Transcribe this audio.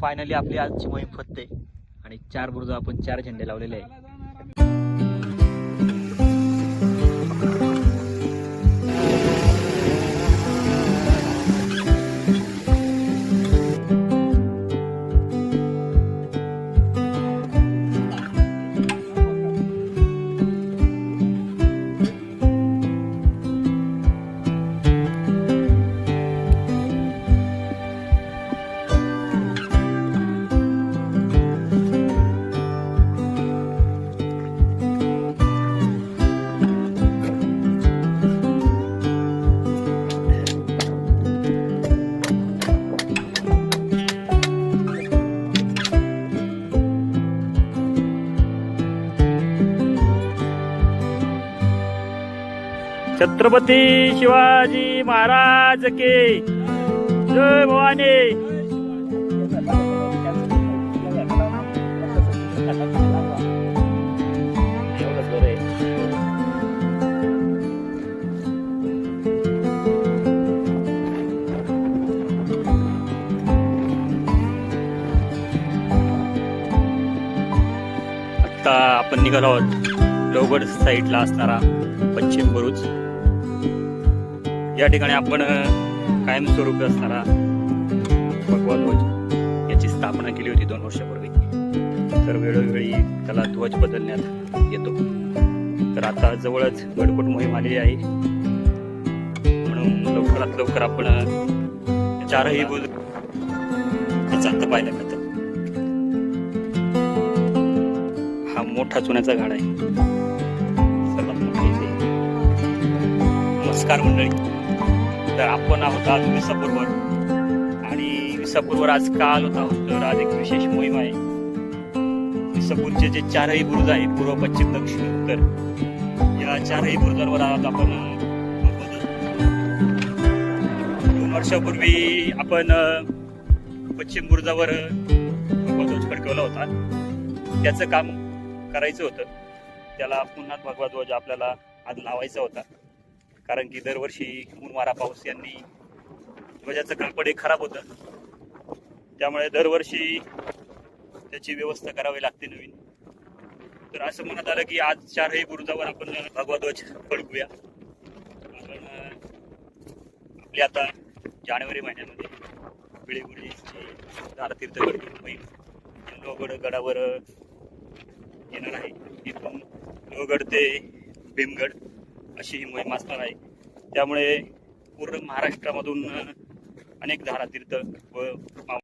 Finally आपली आजची मोहीम फत्ते आणि 4 बुरुज आपण 4 झेंडे लावलेले आहे. छत्रपती शिवाजी महाराज के जय भवानी. आता आपण निघालो आहोत लोहगड साईडला असणारा पश्चिम बुरुज. या ठिकाणी आपण कायमस्वरूपी असणारा भगवा ध्वज याची स्थापना केली होती 2 वर्षापूर्वी. तर वेळोवेळी त्याला ध्वज बदलण्यात येतो. तर आता जवळच गडकोट मोहीम आलेली आहे, म्हणून लवकरात लवकर आपण 4ही बुरुज चालतं पाहायला मिळतं. हा मोठा चुन्याचा घाट आहे, सर्वात मोठा इथे. नमस्कार मंडळी. तर आपण आहोत आज विसापूरवर, आणि विसापूरवर आज का आलो आहोत तर आज एक विशेष मोहीम आहे. विसापूरचे जे 4ही बुरुज आहे, पूर्व, पश्चिम, दक्षिण, उत्तर, या 4ही बुरुजांवर आहोत आपण. 2 वर्षापूर्वी आपण पश्चिम बुरुजावर भगवा ध्वज फडकवला होता. त्याचं काम करायचं होतं, त्याला पुन्हा भगवा ध्वज आपल्याला आज लावायचा होता. कारण की दरवर्षी ऊन वारा पाऊस यांनी ध्वजाचं कापड हे खराब होतं, त्यामुळे दरवर्षी त्याची व्यवस्था करावी लागते नवीन. तर असं म्हणत आलं की आज 4ही बुरुजावर आपण भगवा ध्वज फडकूया. कारण आपली आता जानेवारी महिन्यामध्ये पिळीगुडीची धारातीर्थ गडकोट मोहीम लोहगड गडावर येणार आहे. इथून लोहगड ते भीमगड अशी ही मोहीम असणार आहे. त्यामुळे पूर्ण महाराष्ट्रामधून अनेक धारातीर्थ व